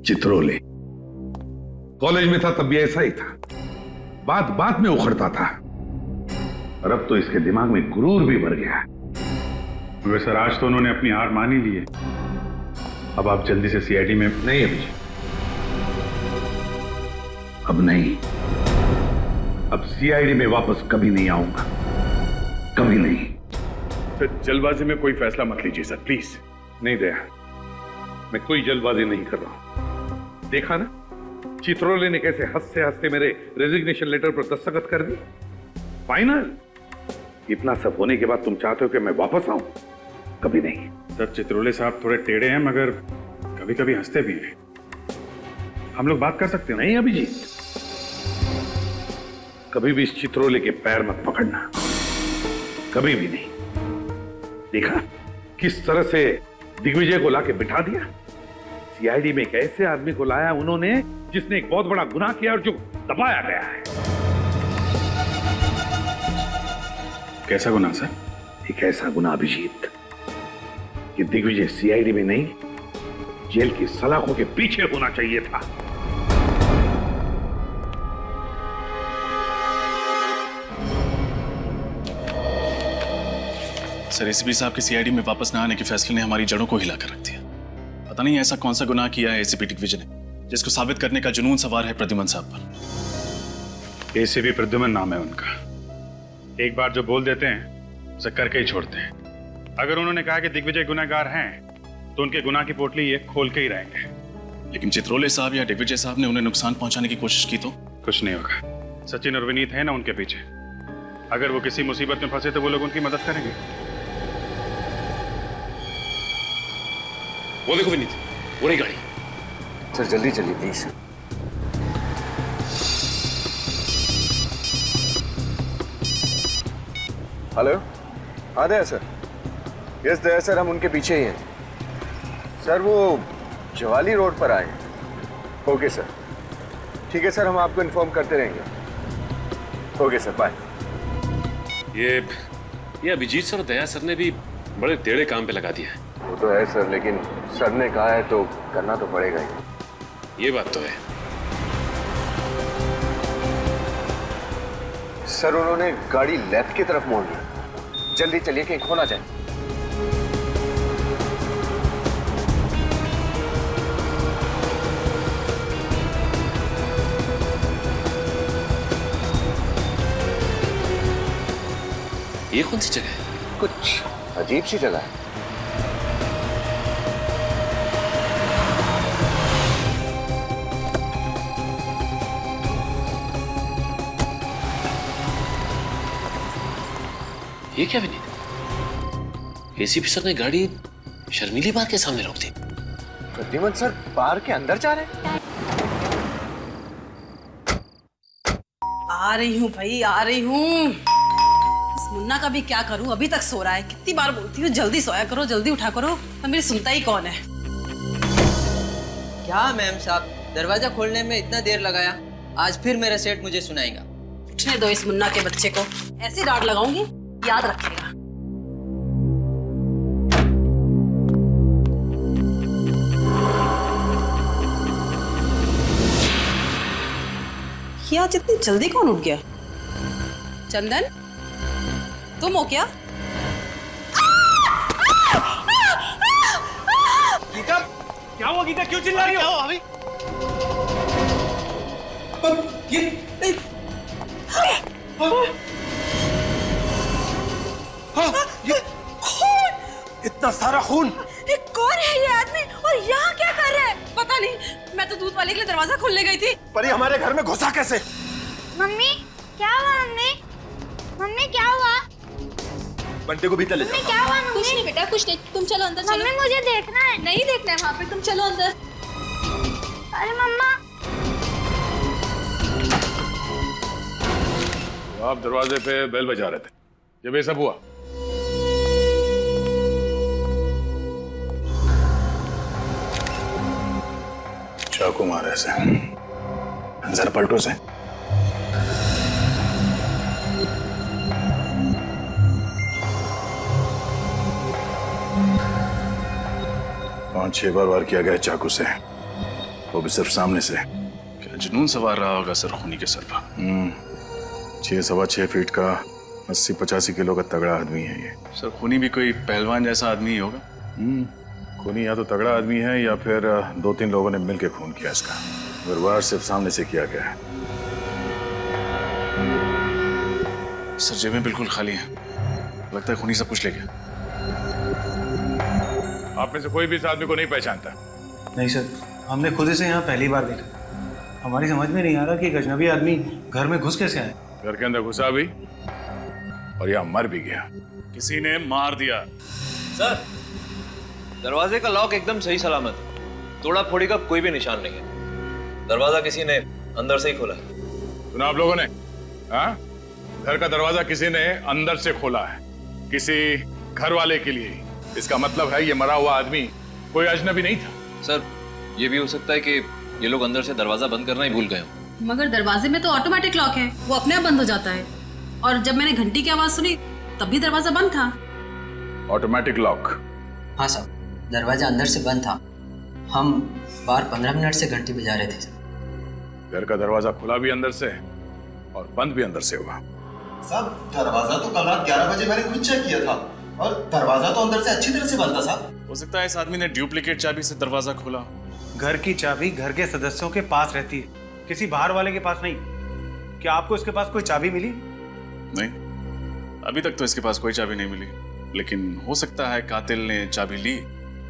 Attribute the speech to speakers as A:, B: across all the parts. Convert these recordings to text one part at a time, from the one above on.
A: Chitrole. College में था तब भी ऐसा ही था, बात बात में उखड़ता था, और अब तो इसके दिमाग में गुरूर भी भर गया।
B: मगर सर आज तो उन्होंने अपनी हार मान ही ली है। अब आप जल्दी से सीआईडी में।
A: नहीं अभिजीत, अब नहीं। अब सीआईडी में वापस कभी नहीं आऊंगा, कभी नहीं।
B: सर जल्दबाजी में कोई फैसला मत लीजिए सर, प्लीज।
A: नहीं दया, मैं कोई जल्दबाजी नहीं कर रहा हूं। देखा ना चित्रोले ने कैसे हंसते हंसते मेरे रेजिग्नेशन लेटर पर दस्तखत कर दी। फाइनल। इतना सब होने के बाद तुम चाहते हो कि मैं वापस आऊं? कभी नहीं।
B: सर चित्रोले साहब थोड़े टेढ़े हैं, मगर कभी कभी हंसते भी हैं। हम लोग बात कर सकते हैं।
A: नहीं अभिजीत, कभी भी इस चित्रोले के पैर मत पकड़ना, कभी भी नहीं। देखा किस तरह से दिग्विजय को लाके बिठा दिया। सीआईडी में एक ऐसे आदमी को लाया उन्होंने जिसने एक बहुत बड़ा गुनाह किया और जो दबाया गया है।
B: कैसा गुनाह सर?
A: एक ऐसा गुनाह अभिजीत कि दिग्विजय सीआईडी में नहीं, जेल की सलाखों के पीछे होना चाहिए था।
C: सर एसीपी साहब के सीआईडी में वापस न आने के फैसले ने हमारी जड़ों को हिलाकर रख दिया। पता नहीं ऐसा कौन सा गुनाह किया है एसीपी दिग्विजय ने जिसको साबित करने का जुनून सवार है प्रद्युमन साहब पर।
B: एसीपी प्रद्युमन नाम है उनका। एक बार जो बोल देते हैं उसे करके ही छोड़ते हैं। अगर उन्होंने कहा कि दिग्विजय गुनहगार हैं तो उनके गुनाह की पोटली ये खोल के ही रहेंगे।
C: लेकिन चित्रोले साहब या दिग्विजय साहब ने उन्हें नुकसान पहुंचाने की कोशिश की तो?
B: कुछ नहीं होगा। सचिन और विनीत है ना उनके पीछे। अगर वो किसी मुसीबत में फंसे तो वो लोग उनकी मदद करेंगे।
D: वो देखो विनीत, वो रही गाड़ी।
E: सर जल्दी चलिए प्लीज। हेलो, हाँ दया सर। यस दया सर, हम उनके पीछे ही हैं सर। वो जवाली रोड पर आए। ओके सर, ठीक है सर, हम आपको इन्फॉर्म करते रहेंगे। Okay sir, bye.
D: ये अभिजीत सर और दया सर ने भी बड़े टेढ़े काम पे लगा दिया है।
E: वो तो है सर, लेकिन सर ने कहा है तो करना तो पड़ेगा ही।
D: ये बात तो है
E: सर। उन्होंने गाड़ी लेफ्ट की तरफ मोड़ ली। जल्दी चलिए कहीं खो ना जाए।
D: ये कौन सी जगह है?
E: कुछ अजीब सी जगह है।
D: ये क्या विनीत? एसीपी सर ने गाड़ी शर्मीली बार के सामने रोक दी।
E: प्रद्युमन सर बार के अंदर जा रहे हैं।
F: आ रही हूँ भाई, आ रही हूँ। इस मुन्ना का भी क्या करूँ, अभी तक सो रहा है। कितनी बार बोलती हूँ जल्दी सोया करो, जल्दी उठा करो, तो मेरी सुनता ही कौन है।
G: क्या मैम साहब, दरवाजा खोलने में इतना देर लगाया? आज फिर मेरा सेठ मुझे सुनाएगा।
F: उठने दो इस मुन्ना के बच्चे को, ऐसी डांट लगाऊंगी याद रखेगा। ये आज इतनी जल्दी कौन उठ गया? चंदन, तुम हो क्या?
H: गीता, क्या हुआ गीता? क्यों चिल्ला रही हो? क्या हुआ अभी? ये इतना सारा खून!
F: कौन है ये आदमी और यहाँ क्या कर रहा है? पता नहीं, मैं तो दूध वाले के लिए दरवाजा खोलने गई थी।
H: पर ये हमारे घर में घुसा कैसे?
I: मम्मी क्या हुआ? मम्मी मम्मी क्या हुआ?
H: बंटे को भीतर ले जाओ।
I: क्या हुआ मम्मी?
J: कुछ नहीं बेटा, कुछ नहीं। तुम चलो अंदर।
I: मम्मी मुझे देखना है।
J: नहीं देखना है वहाँ पे, तुम चलो अंदर।
I: अरे मम्मा।
D: आप दरवाजे पे बेल बजा रहे थे जब ये सब हुआ।
C: चाकू मारे से, जरा पलटो से। पांच छह बार वार किया गया चाकू से। वो भी सिर्फ सामने से। क्या जुनून सवार रहा होगा सर खूनी के सर पर। 6-6.25 फीट का 80-85 किलो का तगड़ा आदमी है ये। सर खूनी भी कोई पहलवान जैसा आदमी ही होगा। खूनी या तो तगड़ा आदमी है या फिर 2-3 लोगों ने मिलकर खून किया इसका। मगर वार सिर्फ सामने से किया गया है। सर जेबें बिल्कुल खाली हैं, लगता है खूनी सब कुछ ले गया।
A: आप में से कोई भी इस आदमी को नहीं पहचानता?
H: नहीं सर, हमने खुद इसे यहाँ पहली बार देखा। हमारी समझ में नहीं आ रहा कि एक अजनबी आदमी घर में घुस कैसे आया।
A: घर के अंदर घुसा भी और यहाँ मर भी गया।
C: किसी ने मार दिया।
K: सर, दरवाजे का लॉक एकदम सही सलामत है, तोड़ा फोड़ी का कोई भी निशान नहीं है। दरवाजा किसी ने अंदर से ही खोला है।
A: सुना आप लोगों ने? हाँ, घर का दरवाजा किसी ने अंदर से खोला है, किसी घर वाले के लिए। इसका मतलब है ये मरा हुआ आदमी कोई अजनबी नहीं था।
K: सर, ये भी हो सकता है कि ये लोग अंदर से दरवाजा बंद करना ही भूल गए हों।
F: मगर दरवाजे में तो ऑटोमेटिक लॉक है, वो अपने आप बंद हो जाता है। और जब मैंने घंटी की आवाज सुनी तब भी दरवाजा बंद था।
E: Automatic lock?
G: हाँ साहब, दरवाजा अंदर से बंद था। हम बाहर 15 मिनट से घंटी बजा रहे थे।
A: घर का दरवाजा खुला भी अंदर से और बंद भी अंदर से हुआ।
L: साहब, दरवाजा तो कल रात 11 बजे मैंने खुद चेक किया था और दरवाजा तो अंदर से अच्छी तरह से बंद था साहब।
C: हो सकता है इस आदमी ने डुप्लीकेट चाबी से दरवाजा खोला।
H: घर की चाबी घर के सदस्यों के पास रहती है, किसी बाहर वाले के पास नहीं। क्या आपको इसके पास कोई चाबी मिली?
C: नहीं, अभी तक तो इसके पास कोई चाबी नहीं मिली, लेकिन हो सकता है कातिल ने चाबी ली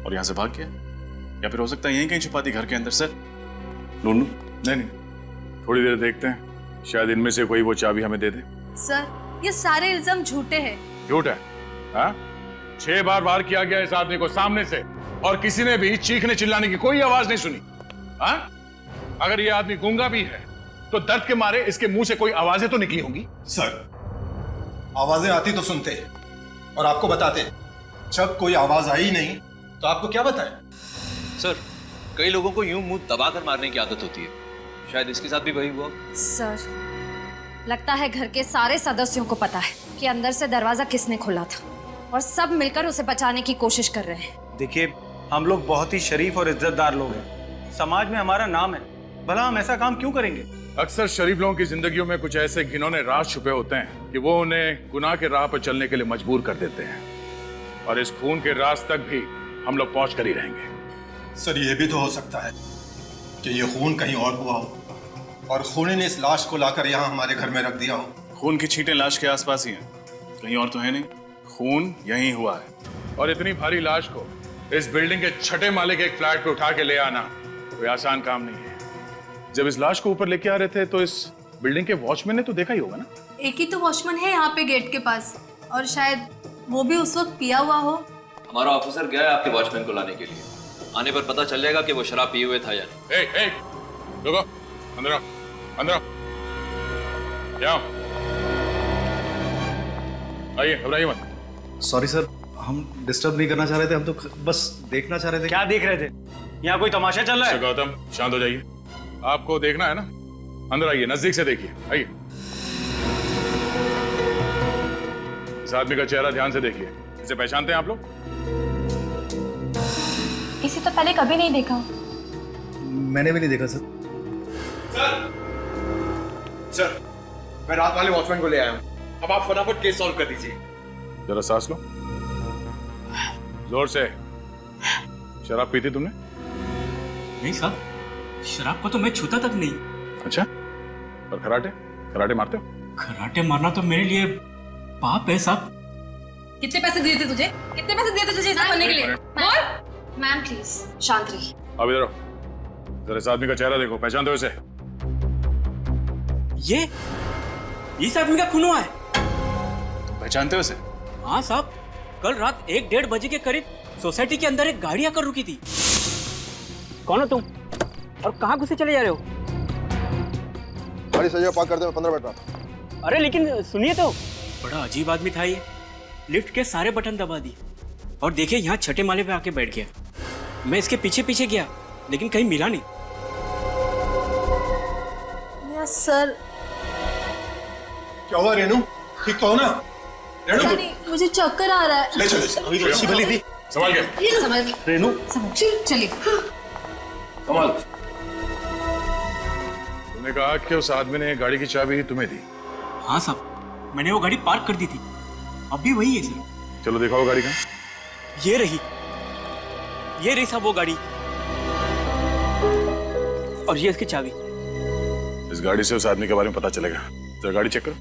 C: और यहाँ से भाग गया, या फिर हो सकता है यहीं कहीं छुपा दी घर के अंदर। सर लूनू?
A: नहीं, थोड़ी देर देखते हैं, शायद इनमें से कोई वो चाबी हमें दे दे।
J: सर, ये सारे इल्जाम झूठे हैं।
A: झूठ है? हाँ? 6 बार वार किया गया इस आदमी को सामने से और किसी ने भी चीखने चिल्लाने की कोई आवाज नहीं सुनी। हाँ? अगर ये आदमी गूंगा भी है तो दर्द के मारे इसके मुंह से कोई आवाजें तो निकली होंगी।
L: सर, आवाजें आती तो सुनते और आपको बताते। जब कोई आवाज आई नहीं तो आपको क्या बताएं?
K: सर, कई लोगों को यूं मुंह दबाकर मारने की आदत होती है, शायद इसके साथ भी वही हुआ।
I: सर, लगता है घर के सारे सदस्यों को पता है कि अंदर से दरवाजा किसने खोला था और सब मिलकर उसे बचाने की कोशिश कर रहे हैं।
H: देखिए, हम लोग बहुत ही शरीफ और इज्जतदार लोग हैं, समाज में हमारा नाम है, भला हम ऐसा काम क्यों करेंगे?
A: अक्सर शरीफ लोगों की जिंदगियों में कुछ ऐसे घिनौने राज छुपे होते हैं कि वो उन्हें गुनाह के राह पर चलने के लिए मजबूर कर देते हैं, और इस खून के राज तक भी हम लोग पहुंच कर ही रहेंगे।
L: सर, ये भी तो हो सकता है कि ये खून कहीं और हुआ हो और खूनी ने इस लाश को लाकर यहाँ हमारे घर में रख दिया हो।
C: खून की छींटें लाश के आसपास ही हैं, कहीं और तो है नहीं। खून यहीं हुआ है।
A: और इतनी भारी लाश को इस बिल्डिंग के 6ठे माले के एक फ्लैट पे उठा के ले आना कोई आसान काम नहीं है। जब इस लाश को ऊपर लेके आ रहे थे तो इस बिल्डिंग के वॉचमैन ने तो देखा ही होगा ना।
J: एक ही तो वॉचमैन है यहाँ पे गेट के पास, और शायद वो भी उस वक्त पिया हुआ हो।
K: हमारा ऑफिसर गया है आपके वॉचमैन को लाने के लिए, आने पर पता चल जाएगा कि वो शराब पिए हुए था या नहीं।
A: रुको, अंदर आओ, अंदर आओ, जाओ, आइए, घबराइए मत।
H: सॉरी सर, हम डिस्टर्ब नहीं करना चाह रहे थे, हम तो बस देखना चाह रहे थे। क्या देख रहे थे? यहाँ कोई तमाशा चल रहा है?
A: गौतम, शांत हो जाइए। आपको देखना है ना, अंदर आइए, नजदीक से देखिए, आइए। इस आदमी का चेहरा ध्यान से देखिए। इसे पहचानते हैं आप लोग?
I: इसे तो पहले कभी नहीं देखा।
H: मैंने भी नहीं देखा सर।
E: सर, मैं रात वाले वॉचमैन को ले आया हूँ, अब आप फटाफट केस सॉल्व कर दीजिए।
A: जरा सांस लो, जोर से। शराब पीती तुमने?
H: नहीं साहब, शराब को तो मैं छूता तक नहीं।
A: अच्छा, और कराटे? कराटे मारते हो?
H: कराटे मारना तो मेरे लिए पाप है साहब।
F: कितने पैसे दिए थे तुझे? कितने पैसे दिए थे तुझे ऐसा करने के लिए? बोल।
I: मैम प्लीज शांत रहिए।
A: अब इधर आओ, जरा इस आदमी का चेहरा देखो, पहचानते हो इसे?
H: ये इस आदमी का खून हुआ है।
C: पहचानते हो इसे?
H: हाँ साहब, कल रात 1-1:30 बजे के करीब सोसाइटी के अंदर एक गाड़ी आकर रुकी थी। कौन हो तुम और कहाँ घुसे चले जा रहे हो?
L: गाड़ी सही पार्क कर दे, मैं 15 मिनट में आता हूं।
H: अरे लेकिन सुनिए तो, बड़ा अजीब आदमी था ये। लिफ्ट के सारे बटन दबा दिए और देखिए यहाँ 6ठे माले पे आके बैठ गया। मैं इसके पीछे पीछे गया लेकिन कहीं मिला नहीं।
J: Yes sir.
L: क्या हुआ रेनू? ठीक तो हो ना? रेनू,
J: मुझे चक्कर आ रहा है।
L: ले चलो इसे। अभी तो अच्छी भली थी।
A: संभाल के।
F: समझ
H: रेनू,
F: चलिए।
L: संभाल।
C: ने कहा कि उस आदमी ने गाड़ी की चाबी तुम्हें दी।
H: हाँ साहब, मैंने वो गाड़ी पार्क कर दी थी, अब भी वही है सर।
C: चलो दिखाओ गाड़ी का।
H: ये रही साहब वो गाड़ी, और ये इसकी चाबी।
C: इस गाड़ी से उस आदमी के बारे में पता चलेगा। जरा गाड़ी चेक करो।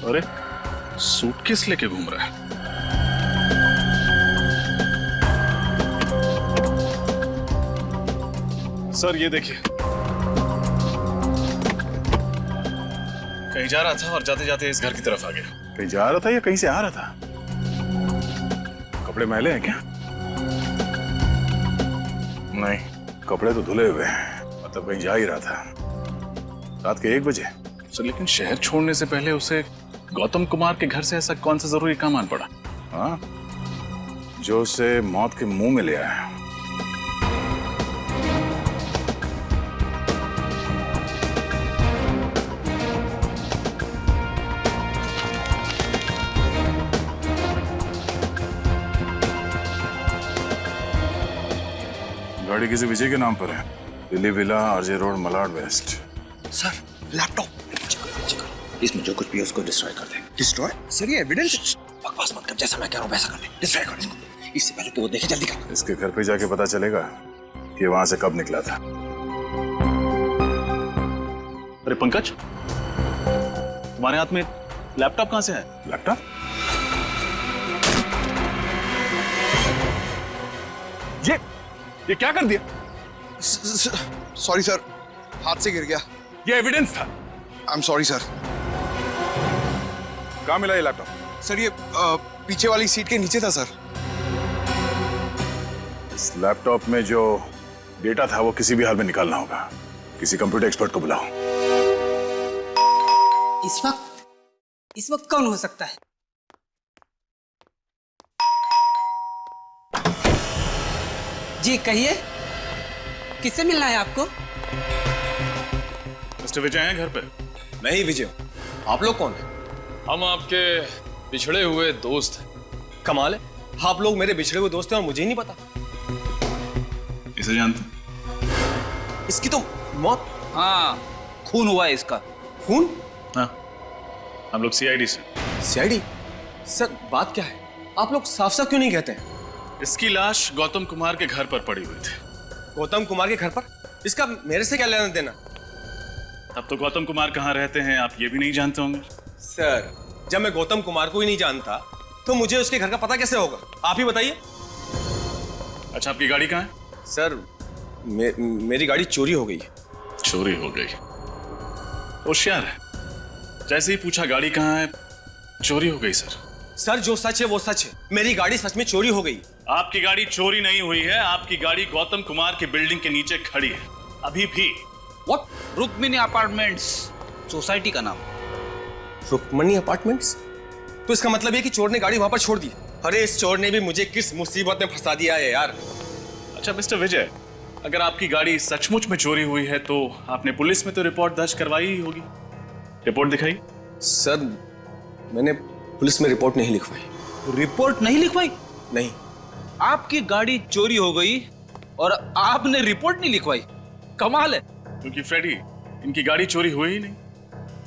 C: अरे सूटकेस लेके घूम रहा है। सर ये देखिए, कहीं जा रहा था और जाते जाते इस घर की तरफ आ गया। कहीं जा रहा था या कहीं से आ रहा था? कपड़े मैले हैं क्या? नहीं, कपड़े तो धुले हुए हैं, मतलब कहीं जा ही रहा था। रात के 1 बजे। सर लेकिन शहर छोड़ने से पहले उसे गौतम कुमार के घर से ऐसा कौन सा जरूरी काम आन पड़ा, हाँ, जो उसे मौत के मुंह में ले आया? गाड़ी किसी विजय के नाम पर है, Delhi villa, RJ road, Malad west.
E: Sir laptop इसमें जो कुछ भी है उसको डिस्ट्रॉय कर दे। डिस्ट्रॉय? सर ये एविडेंस। बकवास मत कर, जैसा मैं कह रहा हूँ वैसा कर दे। डिस्ट्रॉय कर इसको, इससे पहले कि वो देखे, जल्दी कर।
C: इसके घर पे जाके पता चलेगा कि वहां से कब निकला था। अरे पंकज, तुम्हारे हाथ में लैपटॉप कहां से है? लैपटॉप? ये क्या कर दिया?
E: सॉरी सर, हाथ से गिर गया।
C: ये एविडेंस था।
E: I am sorry sir.
C: कहाँ मिला ये लैपटॉप?
E: सर ये पीछे वाली सीट के नीचे था सर।
C: इस लैपटॉप में जो डेटा था वो किसी भी हाल में निकालना होगा। किसी कंप्यूटर एक्सपर्ट को बुलाओ।
M: इस वक्त कौन हो सकता है? जी कहिए, किससे मिलना है आपको?
C: मिस्टर विजय हैं घर पे?
K: मैं ही विजय हूँ। आप लोग कौन हैं?
N: हम आपके बिछड़े हुए दोस्त हैं।
K: कमाल है, आप लोग मेरे बिछड़े हुए दोस्त हैं और मुझे ही नहीं पता।
C: इसे जानते?
K: इसकी तो मौत।
N: हाँ, खून हुआ है इसका।
K: खून?
C: हाँ, हम लोग सीआईडी से।
K: सीआईडी? सर बात क्या है, आप लोग साफ साफ क्यों नहीं कहते हैं?
C: इसकी लाश गौतम कुमार के घर पर पड़ी हुई थी।
K: गौतम कुमार के घर पर? इसका मेरे से क्या लेना देना?
C: अब तो गौतम कुमार कहाँ रहते हैं आप ये भी नहीं जानते होंगे।
K: सर जब मैं गौतम कुमार को ही नहीं जानता तो मुझे उसके घर का पता कैसे होगा, आप ही बताइए।
C: अच्छा आपकी गाड़ी कहाँ है?
K: सर मेरी गाड़ी चोरी हो गई है।
C: चोरी हो गई? होशियार है, जैसे ही पूछा गाड़ी कहाँ है, चोरी हो गई। सर
K: जो सच है वो सच है, मेरी गाड़ी सच में चोरी हो गई।
C: आपकी गाड़ी चोरी नहीं हुई है, आपकी गाड़ी गौतम कुमार की बिल्डिंग के नीचे खड़ी है अभी भी।
N: व्हाट? रुक्मिणी अपार्टमेंट्स सोसाइटी का नाम।
K: रुक्मिणी अपार्टमेंट्स? तो इसका मतलब है कि चोर ने गाड़ी वहां पर छोड़ दी। अरे इस चोर ने भी मुझे किस मुसीबत में फंसा दिया है यार।
C: अच्छा मिस्टर विजय, अगर आपकी गाड़ी सचमुच में चोरी हुई है तो आपने पुलिस में तो रिपोर्ट दर्ज करवाई ही होगी। रिपोर्ट दिखाई।
K: सर मैंने पुलिस में रिपोर्ट नहीं लिखवाई।
N: रिपोर्ट नहीं लिखवाई?
K: नहीं।
N: आपकी गाड़ी चोरी हो गई और आपने रिपोर्ट नहीं लिखवाई? कमाल है।
C: क्योंकि फ्रेडी, इनकी गाड़ी चोरी हुई ही नहीं,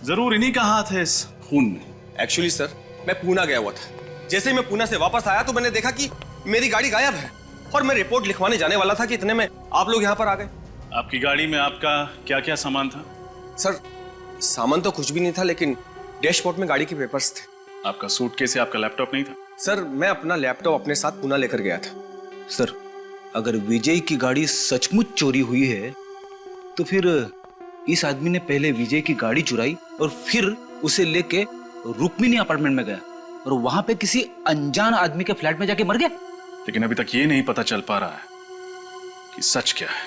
C: जरूर इन्हीं का हाथ है इस खून में।
K: एक्चुअली सर मैं पूना गया हुआ था, जैसे ही मैं पूना से वापस आया तो मैंने देखा कि मेरी गाड़ी गायब है और मैं रिपोर्ट लिखवाने जाने वाला था कि इतने में आप लोग यहाँ पर आ गए।
C: आपकी गाड़ी में आपका क्या क्या सामान था?
K: सर सामान तो कुछ भी नहीं था, लेकिन डैशबोर्ड में गाड़ी के पेपर्स थे।
C: आपका सूटकेस से आपका लैपटॉप नहीं था?
K: सर मैं अपना लैपटॉप अपने साथ पूना लेकर गया था।
N: सर अगर विजय की गाड़ी सचमुच चोरी हुई है तो फिर इस आदमी ने पहले विजय की गाड़ी चुराई और फिर उसे लेके रुक्मिणी अपार्टमेंट में गया और वहां पे किसी अनजान आदमी के फ्लैट में जाके मर गया।
C: लेकिन अभी तक ये नहीं पता चल पा रहा है कि सच क्या है।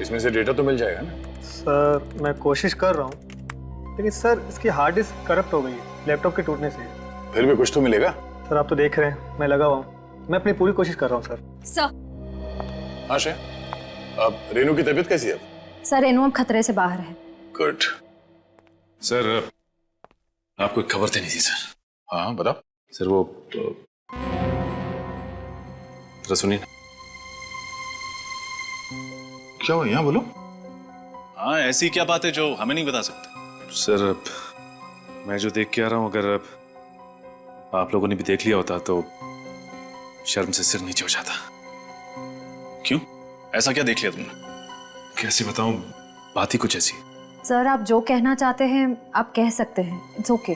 C: इसमें से डेटा तो मिल जाएगा ना?
O: सर मैं कोशिश कर रहा हूँ, लेकिन सर इसकी हार्ड डिस्क करप्ट हो गई है लैपटॉप के टूटने से।
C: फिर भी कुछ तो मिलेगा।
O: सर आप तो देख रहे हैं मैं लगा हुआ हूँ, मैं अपनी पूरी कोशिश कर रहा हूँ सर।
I: सर
C: आशा, अब रेनू की तबीयत कैसी है?
I: सर रेनू अब खतरे से बाहर है।
C: गुड।
D: सर आपको एक खबर देनी थी सर।
C: हाँ बताओ।
D: सर वो जरा सुनिए ना।
C: क्या हुआ, यहाँ बोलो। हाँ, ऐसी क्या बात है जो हमें नहीं बता सकते?
D: सर मैं जो देख के आ रहा हूँ, अगर आप लोगों ने भी देख लिया होता तो शर्म से सिर नीचे हो जाता।
C: क्यों, ऐसा क्या देख लिया तुमने?
D: कैसे बताऊं, बात ही कुछ ऐसी।
I: सर आप जो कहना चाहते हैं आप कह सकते हैं, इट्स ओके।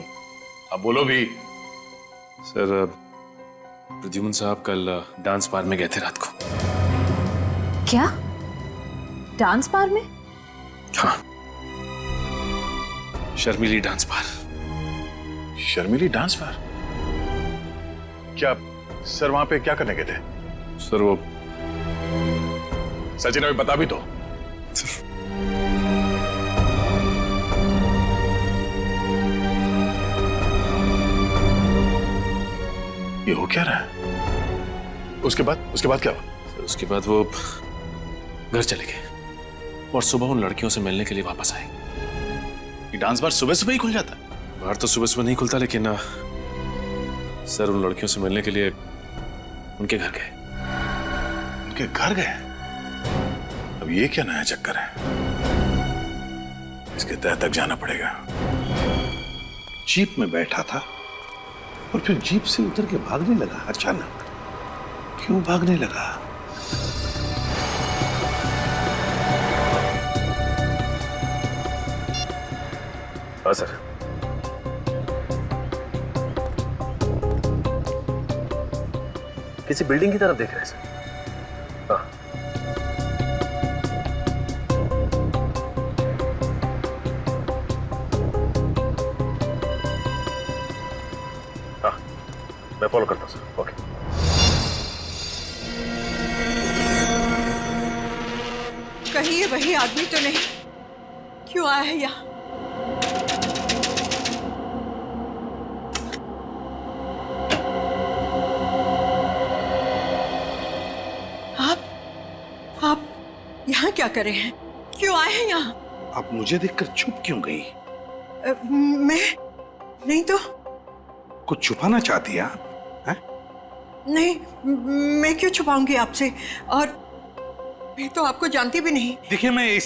C: अब बोलो भी।
D: सर प्रद्युम्न साहब कल डांस बार में गए थे रात को।
I: क्या? डांस बार में?
D: हाँ, शर्मिली डांस बार।
C: शर्मिली डांस बार? क्या सर वहां पे क्या करने गए थे?
D: सर वो
C: सचिन अभी बता भी दो। ये हो क्या रहा है? उसके बाद क्या हुआ?
D: सर उसके बाद वो घर चले गए और सुबह उन लड़कियों से मिलने के लिए वापस आए।
C: ये डांस बार सुबह सुबह ही खुल जाता?
D: बाहर तो सुबह सुबह नहीं खुलता, लेकिन सर उन लड़कियों से मिलने के लिए उनके घर गए।
C: उनके घर गए? अब ये क्या नया चक्कर है? इसके तह तक जाना पड़ेगा।
P: जीप में बैठा था और फिर जीप से उतर के भागने लगा अचानक। क्यों भागने लगा?
D: हाँ सर। किसी बिल्डिंग की तरफ देख रहे हैं सर। हाँ। हाँ, मैं फॉलो करता हूँ सर। ओके।
Q: कहीं ये वही आदमी तो नहीं? क्यों आया है यहाँ? आप यहाँ क्या कर रहे हैं? क्यों आए हैं यहाँ?
P: आप मुझे देखकर चुप क्यों गई?
Q: मैं नहीं तो।
P: कुछ छुपाना चाहती है आप?
Q: नहीं, मैं क्यों छुपाऊंगी आपसे? और मैं तो आपको जानती भी नहीं।
P: देखिए मैं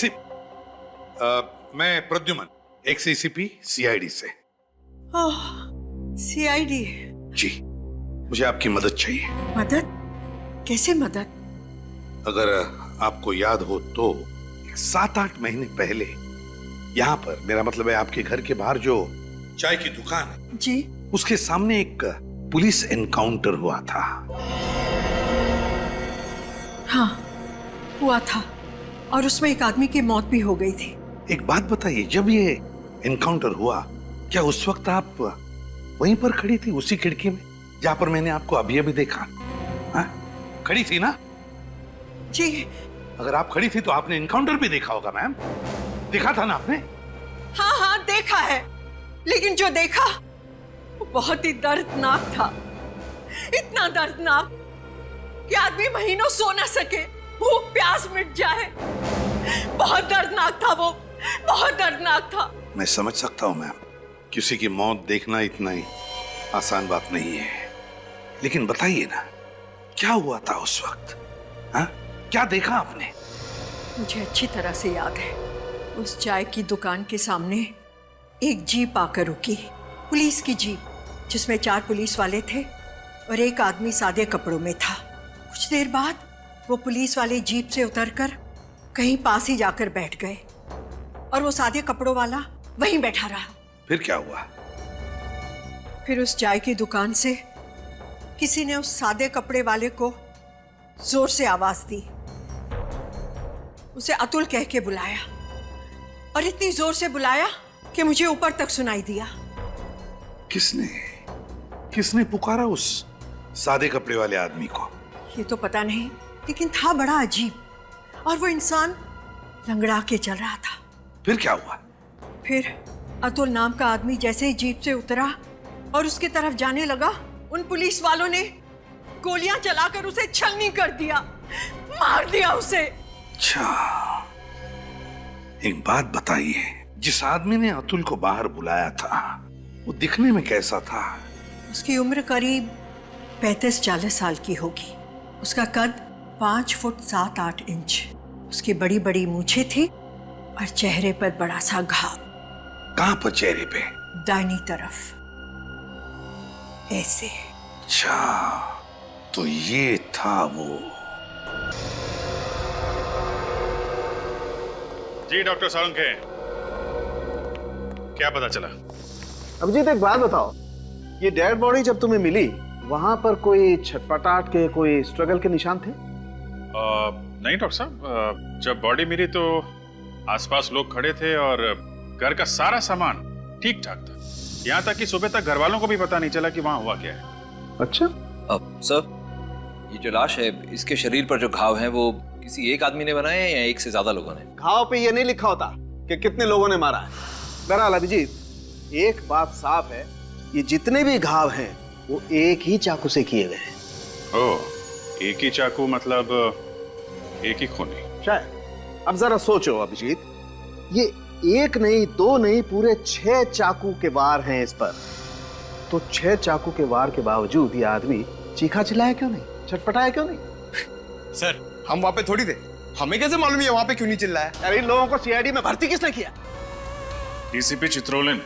P: प्रद्युम्न, एक्स एसीपी सीआईडी से।
Q: ओह, सीआईडी?
P: जी, मुझे आपकी मदद चाहिए।
Q: मदद? कैसे मदद?
P: अगर आपको याद हो तो 7-8 महीने पहले यहाँ पर, मेरा मतलब है आपके घर के बाहर जो चाय की दुकान है
Q: जी,
P: उसके सामने एक पुलिस एनकाउंटर हुआ था।
Q: हाँ, हुआ था और उसमें एक आदमी की मौत भी हो गई थी।
P: एक बात बताइए, जब ये एनकाउंटर हुआ क्या उस वक्त आप वहीं पर खड़ी थी, उसी खिड़की में जहां पर मैंने आपको अभी अभी देखा? हाँ? खड़ी थी ना?
Q: जी।
P: अगर आप खड़ी थी तो आपने एनकाउंटर भी देखा होगा मैम। देखा था ना आपने?
Q: हाँ हाँ देखा है, लेकिन जो देखा वो बहुत ही दर्दनाक था। इतना दर्दनाक कि आदमी महीनों सो ना सके, भूख प्यास मिट जाए। बहुत दर्दनाक था वो, बहुत दर्दनाक था।
P: मैं समझ सकता हूं मैम, किसी की मौत देखना इतना ही आसान बात नहीं है, लेकिन बताइए ना क्या हुआ था उस वक्त? हाँ, क्या देखा आपने?
Q: मुझे अच्छी तरह से याद है, उस चाय की दुकान के सामने एक जीप आकर रुकी, पुलिस की जीप, जिसमें 4 पुलिस वाले थे और एक आदमी सादे कपड़ों में था। कुछ देर बाद वो पुलिस वाले जीप से उतरकर कहीं पास ही जाकर बैठ गए और वो सादे कपड़ों वाला वहीं बैठा रहा।
P: फिर क्या हुआ?
Q: फिर उस चाय की दुकान से किसी ने उस सादे कपड़े वाले को जोर से आवाज दी, उसे अतुल कह के बुलाया और इतनी जोर से बुलाया कि मुझे ऊपर तक सुनाई दिया।
P: किसने पुकारा उस सादे कपड़े वाले आदमी को?
Q: ये तो पता नहीं, लेकिन था बड़ा अजीब, और वो इंसान लंगड़ा के चल रहा था।
P: फिर क्या हुआ?
Q: फिर अतुल नाम का आदमी जैसे ही जीप से उतरा और उसकी तरफ जाने लगा, उन पुलिस वालों ने गोलियां चलाकर उसे छलनी कर दिया, मार दिया उसे।
P: अच्छा, एक बात बताइए, जिस आदमी ने अतुल को बाहर बुलाया था वो दिखने में कैसा था?
Q: उसकी उम्र करीब 35-40 साल की होगी। उसका कद 5 फुट 7-8 इंच। उसकी बड़ी बड़ी मूछें थी और चेहरे पर बड़ा सा घाव।
P: कहां पर चेहरे पे?
Q: दाहिनी तरफ, ऐसे।
P: अच्छा, तो ये था वो।
B: जी डॉक्टर सालुंखे, क्या पता चला?
E: अभिजीत एक बात बताओ, ये डेड बॉडी जब तुम्हें मिली वहां पर कोई छटपटाहट के, कोई स्ट्रगल के निशान थे?
B: नहीं डॉक्टर साहब, जब बॉडी मिली तो आसपास लोग खड़े थे और घर का सारा सामान ठीक ठाक था। यहाँ तक कि सुबह तक घर वालों को भी पता नहीं चला कि वहाँ हुआ क्या है।
E: अच्छा।
K: अब सर, ये जो लाश है, इसके शरीर पर जो घाव हैं वो किसी एक आदमी ने बनाए हैं या एक से ज्यादा लोगों ने?
E: घाव पे ये नहीं लिखा होता कि कितने लोगों ने मारा है। बहरहाल अभिजीत, एक बात साफ है, ये जितने भी घाव हैं वो एक ही चाकू से किए गए हैं।
B: ओह, एक ही चाकू मतलब एक ही खूनी?
E: शायद। अब जरा सोचो अभिजीत, ये एक नहीं, दो नहीं, पूरे 6 चाकू के वार हैं इस पर। तो 6 चाकू के वार के बावजूद ये आदमी चीखा चिल्लाया क्यों नहीं, छटपटाया क्यों नहीं?
R: सर, हम वहां पे थोड़ी थे, हमें कैसे मालूम है वहां पे क्यों नहीं चिल्लाया?
E: अरे इन लोगों को सीआईडी में भर्ती किसने किया?
B: डीसीपी चित्रोले ने।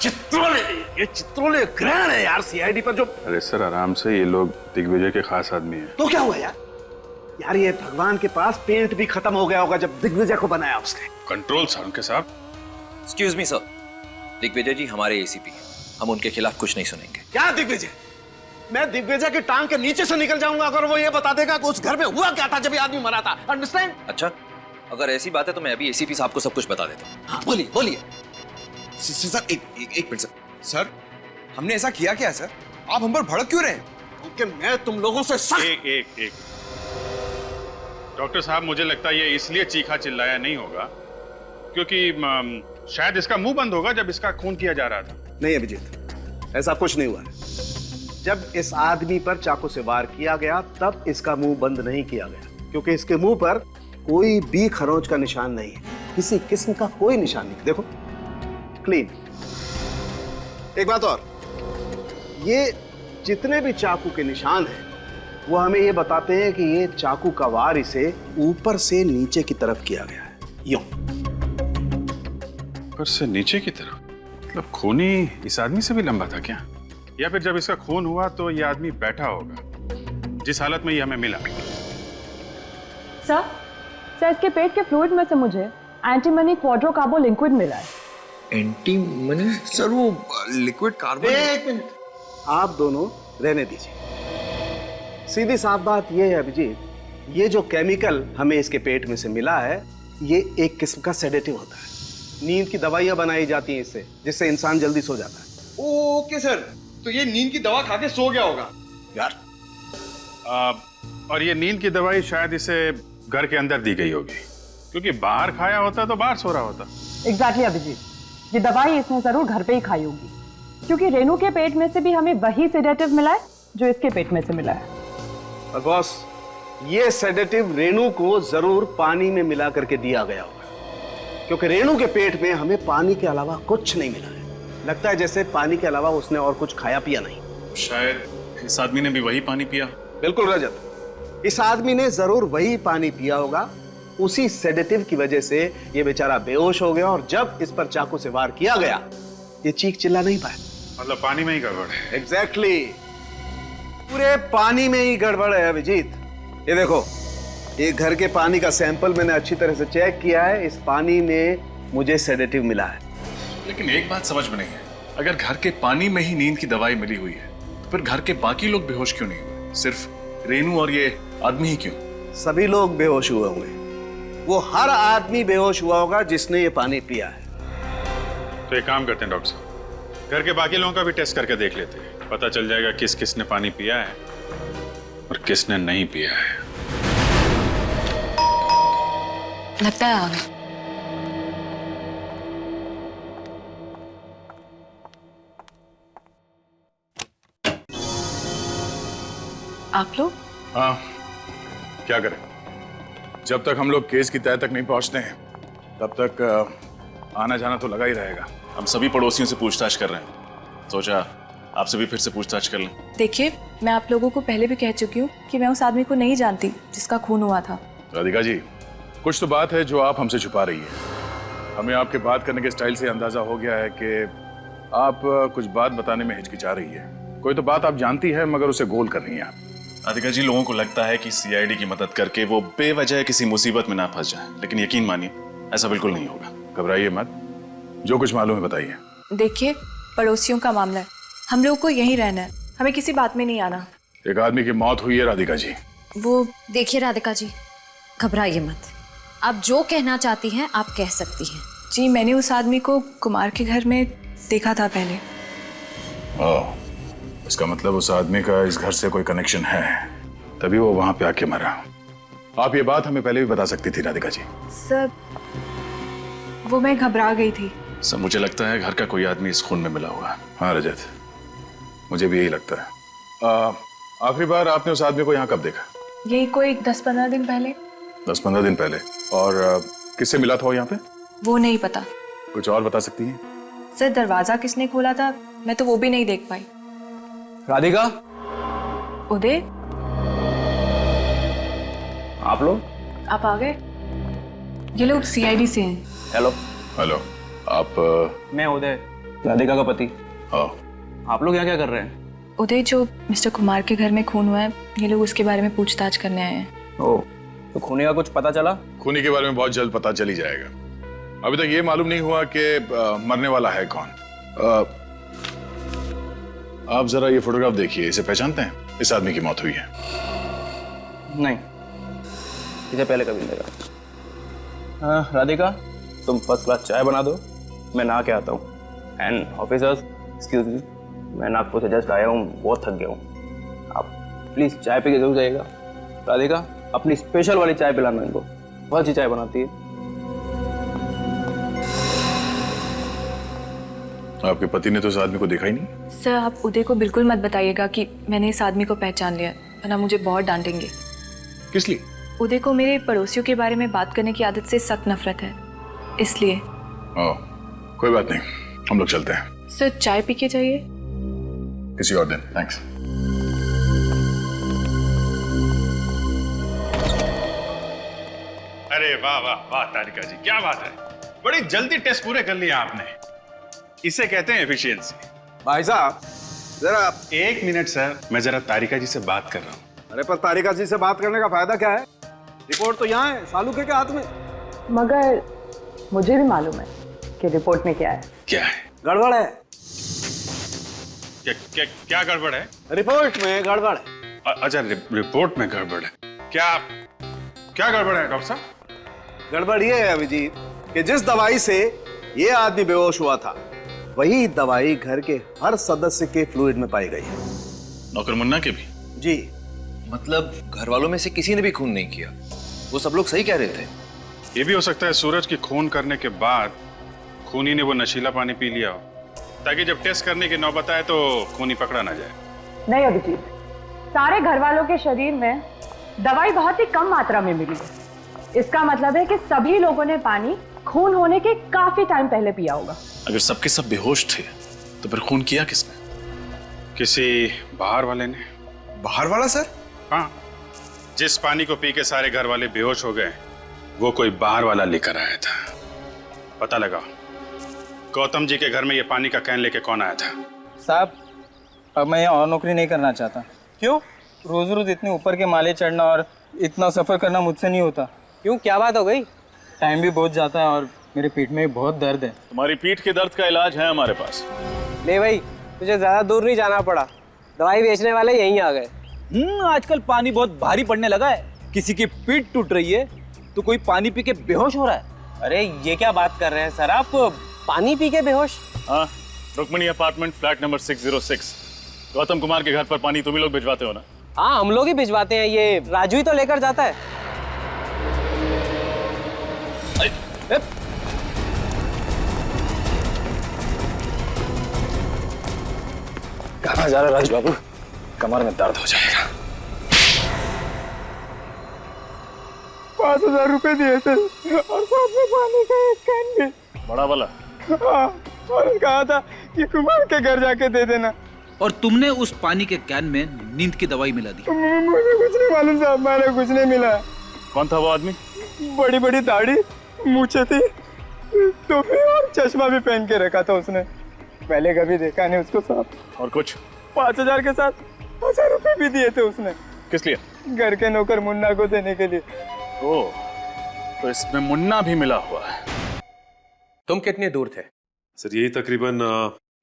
E: चित्रोले? ये चित्रोले ग्रहण है यार सीआईडी पर जो।
B: अरे सर आराम से, ये लोग दिग्विजय के खास आदमी हैं।
E: तो क्या हुआ यार? यार ये भगवान के पास पेंट भी खत्म हो गया होगा जब दिग्विजय को बनाया उसने।
B: कंट्रोल सालुंखे साहब।
K: एक्सक्यूज मी सर, दिग्विजय जी हमारे एसीपी हैं, हम उनके खिलाफ कुछ नहीं सुनेंगे।
E: क्या दिग्विजय? मैं दिग्विजय की टांग के नीचे से निकल जाऊंगा अगर वो ये बता देगा कि उस घर में हुआ क्या था जब ये आदमी मरा था। अंडरस्टैंड?
K: अच्छा, अगर ऐसी बात है तो मैं अभी एसीपी साहब को सब कुछ बता देता हूँ।
E: हाँ, बोलिए बोलिए।
R: सर एक मिनट सर, हमने ऐसा किया क्या सर? आप हम पर भड़क क्यों रहे हैं?
E: क्योंकि मैं तुम लोगों से सख्त।
B: एक डॉक्टर साहब, मुझे लगता है ये इसलिए चीखा चिल्लाया नहीं होगा क्योंकि शायद इसका मुंह बंद होगा जब इसका खून किया जा रहा था।
E: नहीं अभिजीत, ऐसा कुछ नहीं हुआ है। जब इस आदमी पर चाकू से वार किया गया तब इसका मुंह बंद नहीं किया गया, क्योंकि इसके मुंह पर कोई भी खरोंच का निशान नहीं है, किसी किस्म का कोई निशान नहीं। देखो, क्लीन। एक बात और, ये जितने भी चाकू के निशान हैं वो हमें ये बताते हैं कि ये चाकू का वार इसे ऊपर से नीचे की तरफ किया गया है। यूं
B: ऊपर से नीचे की तरफ? मतलब खूनी इस आदमी से भी लंबा था क्या? या फिर जब इसका खून हुआ तो ये आदमी बैठा होगा जिस हालत में ये हमें मिला?
S: सर इसके पेट के फ्लूइड में से मुझे एंटीमनी क्वाड्रोकार्बो लिक्विड मिला है।
R: एंटीमनी? सर वो लिक्विड कार्बन।
E: एक मिनट, आप दोनों रहने दीजिए। सीधी साफ बात यह है अभिजीत, ये जो केमिकल हमें इसके पेट में से मिला है ये एक किस्म का सेडेटिव होता है। नींद की दवाइयां बनाई जाती हैं इससे, जिससे इंसान जल्दी सो जाता है।
R: ओके सर, तो ये नींद की दवा खा के सो गया होगा
E: यार।
B: और ये नींद की दवाई शायद इसे घर के अंदर दी गई होगी, क्योंकि बाहर खाया होता तो बाहर सो रहा होता।
S: एग्जैक्टली अभिजीत, ये दवाई इसने जरूर घर पे ही खाई होगी, क्योंकि रेनू के पेट में से भी हमें वही सेडेटिव मिला है जो इसके पेट में से मिला है।
E: और बॉस, ये सेडेटिव रेनू को जरूर पानी में मिला करके दिया गया होगा, क्योंकि रेनू के पेट में हमें पानी के अलावा कुछ नहीं मिला है। लगता है जैसे पानी के अलावा उसने और कुछ खाया पिया नहीं।
C: शायद इस आदमी ने भी वही पानी पिया।
E: बिल्कुल रजत, इस आदमी ने जरूर वही पानी पिया होगा। उसी सेडेटिव की वजह से ये बेचारा बेहोश हो गया और जब इस पर चाकू से वार किया गया ये चीख चिल्ला नहीं पाया।
B: मतलब पानी में ही गड़बड़ है।
E: एग्जैक्टली, पूरे पानी में ही गड़बड़ है अभिजीत। ये देखो, ये घर के पानी का सैंपल मैंने अच्छी तरह से चेक किया है, इस पानी में मुझे सेडेटिव मिला है।
C: लेकिन एक बात समझ में नहीं है, अगर घर के पानी में ही नींद की दवाई मिली हुई है तो फिर घर के बाकी लोग बेहोश क्यों नहीं हुए? सिर्फ रेनू और ये आदमी ही क्यों?
E: सभी लोग बेहोश हुए होंगे। वो हर आदमी बेहोश हुआ होगा जिसने ये पानी पिया है।
B: तो एक काम करते हैं डॉक्टर साहब, घर के बाकी लोगों का भी टेस्ट करके देख लेते हैं, पता चल जाएगा किस किसने पानी पिया है और किसने नहीं पिया है।
I: लगता है आ गए।
S: आप लोग?
C: हाँ, क्या करें, जब तक हम लोग केस की तह तक नहीं पहुंचते हैं तब तक आना जाना तो लगा ही रहेगा।
D: हम सभी पड़ोसियों से पूछताछ कर रहे हैं, सोचा आपसे भी फिर से पूछताछ कर लें।
T: देखिए, मैं आप लोगों को पहले भी कह चुकी हूँ कि मैं उस आदमी को नहीं जानती जिसका खून हुआ था।
C: राधिका जी, कुछ तो बात है जो आप हमसे छुपा रही है। हमें आपके बात करने के स्टाइल से अंदाजा हो गया है कि आप कुछ बात बताने में हिचकिचा रही है। कोई तो बात आप जानती है मगर उसे गोल कर रही हैं आप।
D: राधिका जी, लोगों को लगता है कि सीआईडी की मदद करके वो बेवजह किसी मुसीबत में ना फंस जाए, लेकिन यकीन मानिए ऐसा बिल्कुल नहीं होगा।
C: घबराइए मत, जो कुछ मालूम है बताइए।
T: देखिए, पड़ोसियों का मामला है, हम लोगों को यहीं रहना है, हमें किसी बात में नहीं आना।
C: एक आदमी की मौत हुई है राधिका जी।
I: वो देखिए राधिका जी, घबराइए मत, आप जो कहना चाहती हैं आप कह सकती हैं।
T: जी, मैंने उस आदमी को कुमार के घर में देखा था पहले।
C: इसका मतलब उस आदमी का इस घर से कोई कनेक्शन है, तभी वो वहां पे आके मरा। आप ये बात हमें पहले भी बता सकती थी राधिका जी।
T: सर, वो मैं घबरा गई थी।
D: सर, मुझे लगता है घर का कोई आदमी इस खून में मिला हुआ है।
C: हाँ रजत, मुझे भी यही लगता है। आखिरी बार आपने उस आदमी को यहाँ कब देखा?
T: यही कोई 10-15 दिन पहले।
C: 10-15 दिन पहले? और किससे मिला था वो यहाँ पे?
T: वो नहीं पता।
C: कुछ और बता सकती हैं?
T: सर, दरवाजा किसने खोला था मैं तो वो भी नहीं देख पाई।
R: राधिका,
T: उदय,
R: आप लोग?
T: आप आ गए? ये लोग सीआईडी से हैं।
R: हेलो।
C: हेलो, आप?
R: मैं उदय, राधिका का पति।
C: हाँ।
R: आप लोग यहाँ क्या कर रहे हैं?
T: उदय, जो मिस्टर कुमार के घर में खून हुआ है, ये लोग उसके बारे में पूछताछ करने आए हैं।
R: ओह, तो खूनी का कुछ पता चला?
C: खूनी के बारे में बहुत जल्द पता चल ही जाएगा। अभी तक ये मालूम नहीं हुआ कि मरने वाला है कौन। आप जरा ये फोटोग्राफ देखिए, इसे पहचानते हैं? इस आदमी की मौत हुई है।
R: नहीं, इसे पहले कभी नहीं देखा। राधिका, तुम फर्स्ट क्लास चाय बना दो, मैं नहा के आता हूँ। एंड ऑफिसर्स, एक्सक्यूज मी, मैं नागपुर से जस्ट आया हूँ, बहुत थक गया हूँ। आप प्लीज चाय पी के जरूर जाइएगा। राधिका, अपनी स्पेशल वाली चाय पिलाना इनको, बहुत अच्छी चाय बनाती है।
C: आपके पति ने तो इस आदमी को देखा ही नहीं?
T: सर, आप उदय को बिल्कुल मत बताइएगा कि मैंने इस आदमी को पहचान लिया, वरना मुझे बहुत डांटेंगे।
C: किस लिए?
T: उदय को मेरे पड़ोसियों के बारे में बात करने की आदत से सख्त नफरत है, इसलिए।
C: कोई बात नहीं, हम लोग चलते हैं।
T: सर, चाय पी के जाइए।
C: किसी और दिन। थैंक्स।
B: अरे वाह वाह वाह तारिका जी, क्या बात है, बड़ी जल्दी टेस्ट पूरे कर लिए आपने। इसे कहते हैं एफिशिएंसी।
R: भाई साहब, जरा
B: एक मिनट सर, मैं जरा तारिका जी से बात कर रहा हूँ।
R: अरे पर तारिका जी से बात करने का फायदा क्या है? रिपोर्ट तो यहाँ है, सालू के हाथ में।
S: मगर मुझे भी मालूम है कि रिपोर्ट में क्या है।
B: क्या है?
R: गड़बड़ है।
B: क्या गड़बड़ है?
R: रिपोर्ट में गड़बड़ है।
B: अच्छा, रिपोर्ट में गड़बड़ है। क्या गड़बड़ है डॉक्टर साहब?
R: गड़बड़ ये है अभिजीत कि जिस दवाई से ये आदमी बेहोश हुआ था, वही दवाई घर के हर सदस्य के फ्लूइड में पाई गई है।
D: नौकर मुन्ना के भी?
R: जी।
K: मतलब घर वालों में से किसी ने भी खून नहीं किया, वो सब लोग सही कह रहे थे।
B: ये भी हो सकता है सूरज की खून करने के बाद खूनी ने वो नशीला पानी पी लिया हो, ताकि जब टेस्ट करने की नौबत आए तो खूनी पकड़ा ना जाए।
S: नहीं अभिजीत, सारे घर वालों के शरीर में दवाई बहुत ही कम मात्रा में मिली है। इसका मतलब है कि सभी लोगों ने पानी खून होने के काफी टाइम पहले पिया होगा।
D: अगर सबके सब बेहोश थे तो फिर खून किया किसने?
B: किसी बाहर वाले ने।
R: बाहर वाला सर?
B: हाँ, जिस पानी को पी के सारे घर वाले बेहोश हो गए, वो कोई बाहर वाला लेकर आया था। पता लगा गौतम जी के घर में ये पानी का कैन लेके कौन आया था?
U: साहब, अब मैं यहाँ और नौकरी नहीं करना चाहता। क्यों? रोज रोज इतने ऊपर के माले चढ़ना और इतना सफर करना मुझसे नहीं होता। क्यों, क्या बात हो गई? टाइम भी बहुत जाता है और मेरे पीठ में बहुत दर्द है।
D: तुम्हारी पीठ के दर्द का इलाज है हमारे पास।
U: ले भाई, तुझे ज्यादा दूर नहीं जाना पड़ा, दवाई बेचने वाले यहीं आ गए।
N: आजकल पानी बहुत भारी पड़ने लगा है, किसी की पीठ टूट रही है तो कोई पानी पी के बेहोश हो रहा है।
U: अरे ये क्या बात कर रहे हैं सर आप, पानी पी के बेहोश?
D: हाँ, Rukmini apartment flat number 606। Gautam Kumar के घर पर पानी तुम ही लोग भिजवाते हो ना?
U: हाँ, हम लोग ही भिजवाते हैं, ये राजू ही तो लेकर जाता है।
N: कहाँ जा रहा राज बाबू? कमर में दर्द हो जाएगा।
U: 5,000 रुपए दिए थे और साथ में पानी का एक कैन भी।
C: बड़ा वाला?
U: हाँ, और कहा था कि कुमार के घर जाके दे देना।
N: और तुमने उस पानी के कैन में नींद की दवाई मिला दी?
U: मुझे कुछ नहीं मालूम साहब, मैंने कुछ नहीं मिला।
C: कौन था वो आदमी?
U: बड़ी बड़ी दाढ़ी, मूछें थी, टोपी और चश्मा भी पहन के रखा था उसने। पहले कभी देखा नहीं उसको साहब।
C: और कुछ?
U: 5,000 के साथ 1,000 रुपए भी दिए थे उसने।
C: किस लिए?
U: घर के नौकर मुन्ना को देने के लिए।
C: ओह, तो इसमें मुन्ना भी मिला हुआ है।
G: तुम कितने दूर थे?
D: सर यही तकरीबन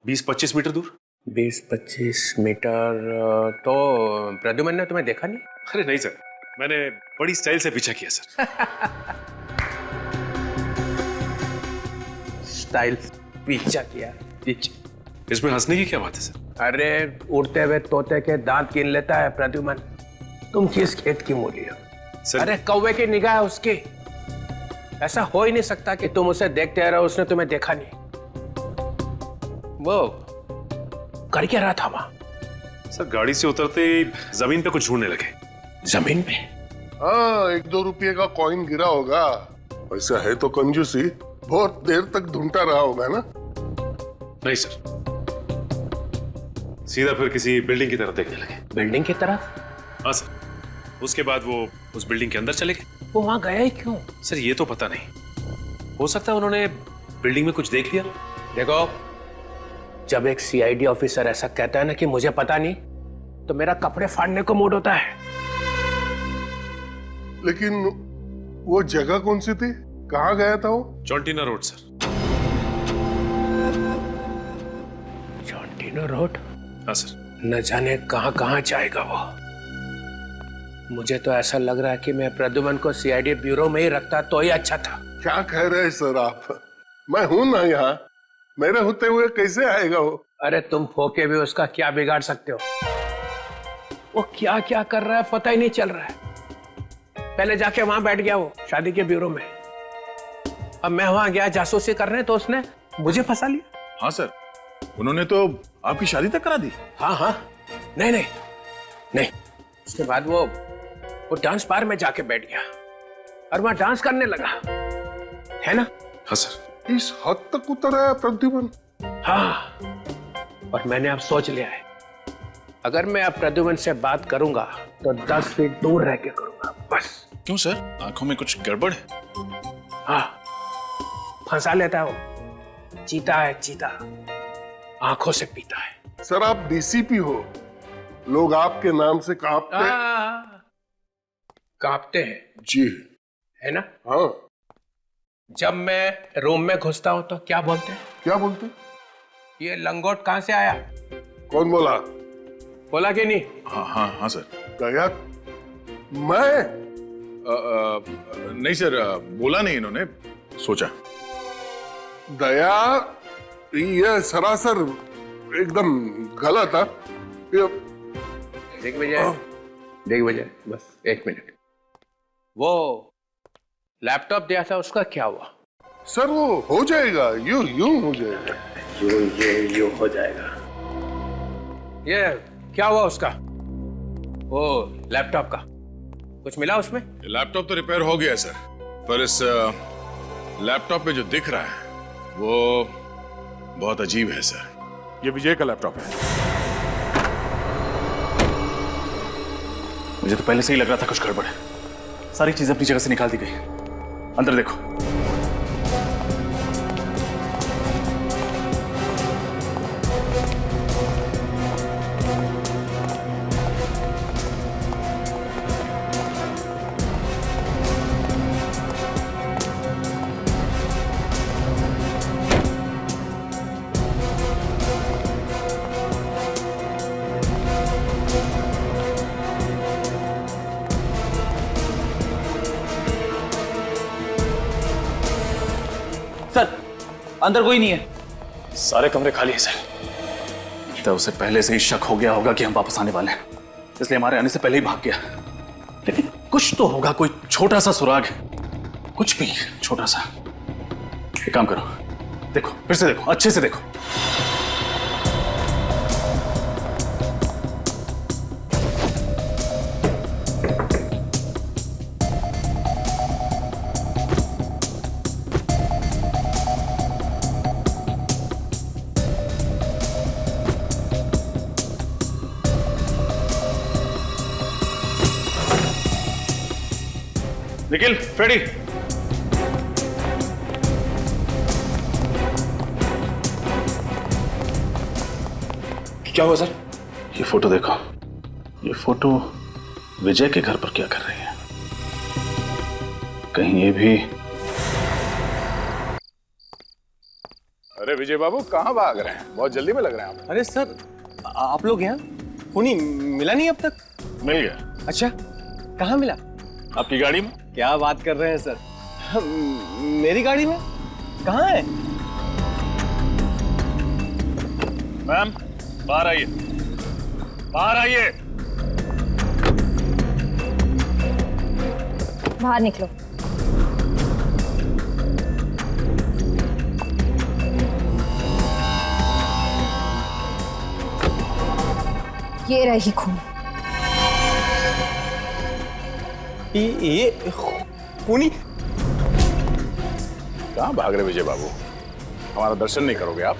D: 20-25 मीटर दूर।
G: 20-25 मीटर? तो प्रद्युमन ने तुम्हें देखा नहीं?
D: अरे नहीं सर, मैंने बड़ी स्टाइल से पीछा किया सर।
G: स्टाइल पीछा किया? पीछा?
D: इसमें हंसने की क्या बात है सर?
G: अरे उड़ते हुए तोते के दांत गिन लेता है प्रद्युमन। तुम किस खेत की मूली हो? अरे कौवे की निगाह है उसकी। ऐसा हो ही नहीं सकता कि तुम उसे देखते रहो, उसने तुम्हें देखा नहीं। वो कर क्या रहा था वहां?
D: सर गाड़ी से उतरते ही जमीन पे कुछ ढूंढने लगे।
G: जमीन पे?
V: हाँ, 1-2 रुपये का कॉइन गिरा होगा। वैसा है तो कंजूसी, बहुत देर तक ढूंढता रहा होगा ना?
D: नहीं सर, सीधा फिर किसी बिल्डिंग की तरफ देखने लगे।
G: बिल्डिंग की तरफ?
D: हाँ सर। उसके बाद वो उस बिल्डिंग के अंदर चले गए।
G: वो वहां गया ही क्यों?
D: सर ये तो पता नहीं, हो सकता है उन्होंने बिल्डिंग में कुछ देख लिया।
G: देखो, जब एक सीआईडी ऑफिसर ऐसा कहता है ना कि मुझे पता नहीं, तो मेरा कपड़े फाड़ने को मूड होता है।
V: लेकिन वो जगह कौन सी थी? कहाँ गया था वो?
D: चौंटीना रोड सर।
G: चौंटीना रोड?
D: हाँ सर।
G: न जाने कहाँ कहाँ जाएगा वो। मुझे तो ऐसा लग रहा है कि मैं प्रद्युमन को सीआईडी ब्यूरो में ही रखता तो ही अच्छा था।
V: क्या कह रहे हैं सर आप? मैं हूं ना यहाँ, मेरे होते हुए कैसे आएगा वो?
G: अरे तुम फोके भी उसका क्या बिगाड़ सकते हो? वो क्या क्या कर रहा है पता ही नहीं चल रहा है। पहले जाके वहां बैठ गया वो शादी के ब्यूरो में। अब मैं वहां गया जासूसी करने तो उसने मुझे फंसा लिया।
C: हाँ सर, उन्होंने तो आपकी शादी तक करा दी।
G: हाँ हाँ, नहीं नहीं नहीं। उसके बाद वो डांस बार में जाके बैठ गया और वहां डांस करने लगा, है ना?
D: हाँ सर।
V: इस हद तक उतर आया प्रद्युमन?
G: हाँ, और मैंने अब सोच लिया है, अगर मैं अब प्रद्युमन से बात करूंगा तो 10 फीट दूर रह के करूंगा बस।
C: क्यों सर, आंखों में कुछ गड़बड़ है?
G: हाँ, फंसा लेता है वो। चीता है चीता, आंखों से पीता है।
V: सर आप डीसीपी हो, लोग आपके नाम से कांपते
G: कांपते हैं
V: जी,
G: है ना?
V: हाँ।
G: जब मैं रूम में घुसता हूं तो क्या बोलते हैं?
V: क्या बोलते?
G: ये लंगोट कहां से आया?
V: कौन बोला?
G: बोला कि नहीं?
C: हाँ हाँ हाँ सर।
V: दया? मैं?
C: नहीं सर, बोला नहीं इन्होंने, सोचा।
V: दया ये सरासर एकदम गलत है।
G: देख बजाय बस 1 मिनट। वो लैपटॉप दिया था उसका क्या हुआ?
V: सर वो हो जाएगा, यूं हो जाएगा।
G: यूं हो जाएगा। ये क्या हुआ उसका? वो लैपटॉप का कुछ मिला उसमें?
C: लैपटॉप तो रिपेयर हो गया सर, पर इस लैपटॉप में जो दिख रहा है वो बहुत अजीब है सर। ये विजय का लैपटॉप है। मुझे तो पहले से ही लग रहा था कुछ गड़बड़ है। सारी चीजें अपनी जगह से निकाल दी गई। अंदर देखो।
N: सर अंदर कोई नहीं है।
C: सारे कमरे खाली हैं सर। तो उसे पहले से ही शक हो गया होगा कि हम वापस आने वाले हैं, इसलिए हमारे आने से पहले ही भाग गया। लेकिन कुछ तो होगा, कोई छोटा सा सुराग, कुछ भी छोटा सा। एक काम करो, देखो, फिर से देखो, अच्छे से देखो।
B: निखिल, फ्रेडी।
C: क्या हुआ सर? ये फोटो देखो। ये फोटो विजय के घर पर क्या कर रही है? कहीं ये भी...
A: अरे विजय बाबू कहाँ भाग रहे हैं? बहुत जल्दी में लग रहे हैं आप।
U: अरे सर, आप लोग यहाँ? खूनी मिला नहीं अब तक?
C: मिल गया।
U: अच्छा, कहाँ मिला?
C: आपकी गाड़ी में।
U: क्या बात कर रहे हैं सर? मेरी गाड़ी में? कहाँ है?
C: मैम, बाहर आइए, बाहर आइए।
I: बाहर निकलो। ये रही खून।
U: ये खूनी?
A: कहाँ भाग रहे विजय बाबू? हमारा दर्शन नहीं करोगे आप?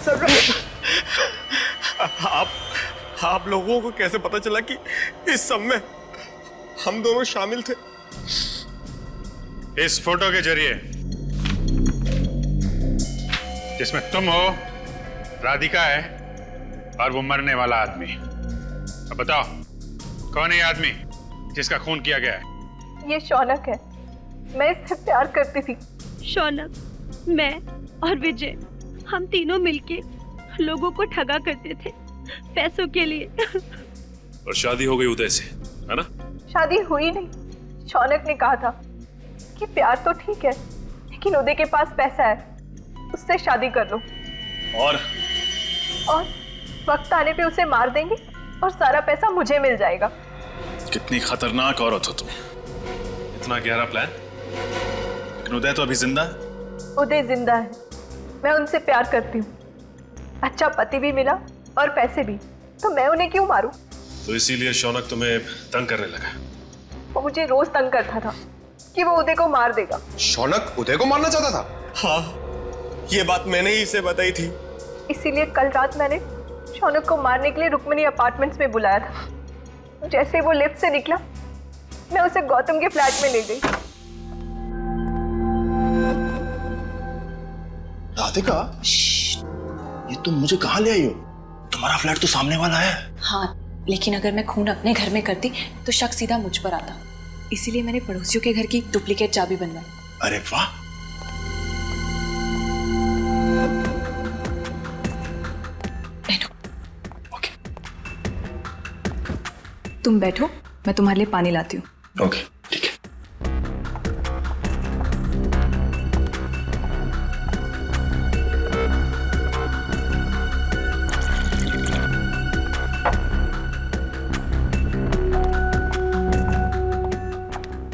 U: सर, आप लोगों को कैसे पता चला कि इस सब में हम दोनों शामिल थे?
B: इस फोटो के जरिए जिसमें तुम हो, राधिका है और वो मरने वाला आदमी। अब बताओ, कौन है ये आदमी जिसका खून किया गया है?
S: ये शौनक है। मैं इससे प्यार करती थी।
J: शौनक, मैं और विजय, हम तीनों मिलके लोगों को ठगा करते थे पैसों के लिए।
D: और शादी हो गई उदय से, है ना?
S: शादी हुई नहीं। शौनक ने कहा था कि प्यार तो ठीक है, लेकिन उदय के पास पैसा है, उससे शादी कर लो।
D: और
S: वक्त आने पे उसे मार देंगे और सारा पैसा मुझे मिल जाएगा।
C: कितनी खतरनाक औरत हो तुम।
D: इतना गहरा प्लान? लेकिन उदय तो अभी जिंदा है।
S: उदय जिंदा है। मैं उनसे प्यार करती हूँ। अच्छा पति भी मिला और पैसे भी, तो मैं उन्हें क्यों मारूं?
D: तो इसीलिए शौनक तुम्हें तंग करने लगा?
S: वो मुझे रोज तंग करता था कि वो उदय को मार देगा।
U: शौनक उदय को मारना चाहता था? हाँ, ये बात मैंने ही इसे बताई थी।
S: इसीलिए कल रात मैंने शौनक को मारने के लिए रुक्मिणी अपार्टमेंट्स में बुलाया था। जैसे वो लिफ्ट से निकला, मैं उसे गौतम के फ्लैट में ले गई।
C: राधिका, ये तुम मुझे कहाँ ले आई हो? तुम्हारा फ्लैट तो सामने वाला है।
T: हाँ, लेकिन अगर मैं खून अपने घर में करती तो शक सीधा मुझ पर आता। इसीलिए मैंने पड़ोसियों के घर की डुप्लीकेट चाबी बनवाई।
C: अरे वाह!
T: तुम बैठो, मैं तुम्हारे लिए पानी लाती हूँ।
C: ओके, ठीक है।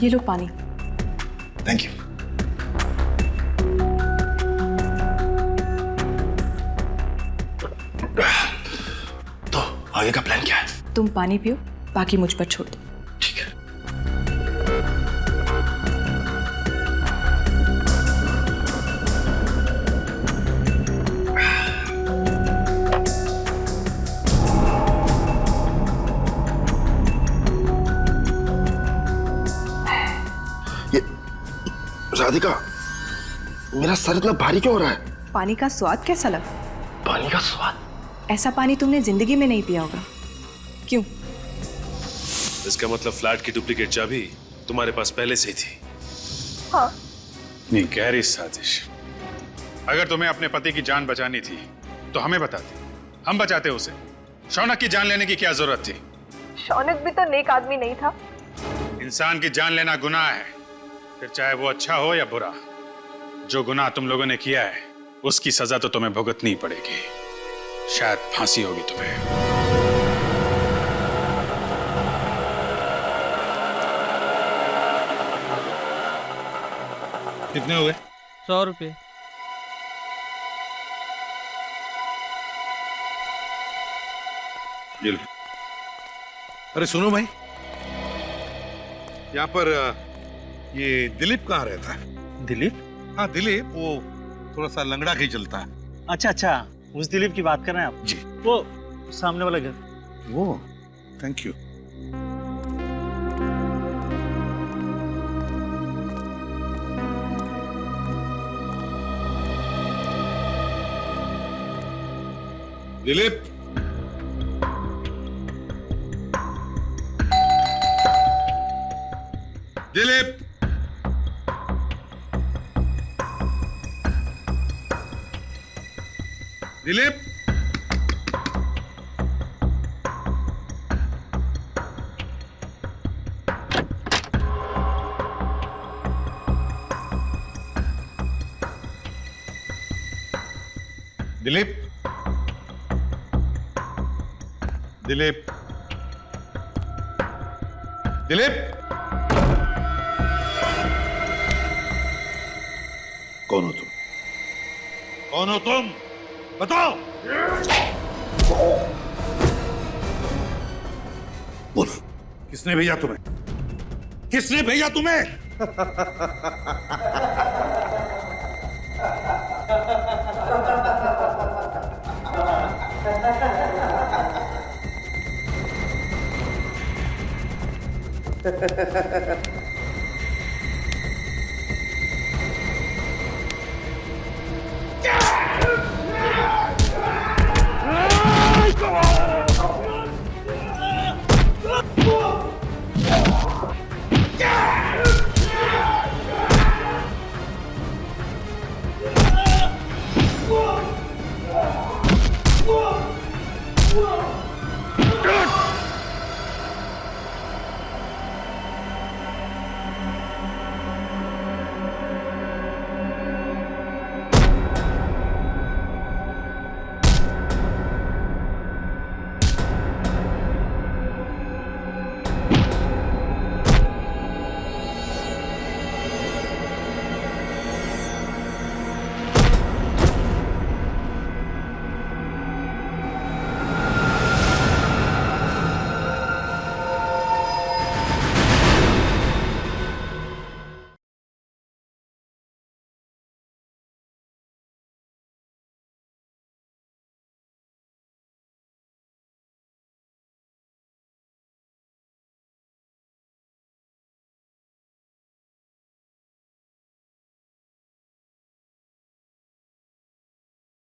T: ये लो पानी।
C: Thank you. तो आगे का प्लान क्या है?
T: तुम पानी पियो, बाकी मुझ पर छोड़ दो।
C: ठीक है।
V: ये राधिका, मेरा सर इतना भारी क्यों हो रहा है?
T: पानी का स्वाद कैसा लगा?
V: पानी का स्वाद?
T: ऐसा पानी तुमने जिंदगी में नहीं पिया होगा। क्यों?
D: इसका मतलब फ्लैट की डुप्लीकेट चाबी तुम्हारे पास पहले से ही थी।
S: हाँ।
B: नहीं, गहरी साजिश। अगर तुम्हें अपने पति की जान बचानी थी तो हमें बताती, हम बचाते उसे। शौनक की जान लेने की क्या जरूरत थी?
S: शौनक भी तो नेक आदमी नहीं था।
B: इंसान की जान लेना गुनाह है, फिर चाहे वो अच्छा हो या बुरा। जो गुनाह तुम लोगों ने किया है उसकी सजा तो तुम्हें भुगतनी पड़ेगी। शायद फांसी होगी तुम्हें।
C: कितने हुए?
U: 100 रुपये।
P: ये लो। अरे सुनो भाई, यहाँ पर ये दिलीप कहाँ रहता है?
U: दिलीप?
P: हाँ दिलीप, वो थोड़ा सा लंगड़ा के चलता है।
U: अच्छा अच्छा, उस दिलीप की बात कर रहे हैं आप?
P: जी।
U: वो सामने वाला घर।
P: वो, थैंक यू। दिलीप, दिलीप, दिलीप, दिलीप, दिलीप, दिलीप, कौन हो तुम? कौन हो तुम? बताओ। बोलो, किसने भेजा तुम्हें? किसने भेजा तुम्हें?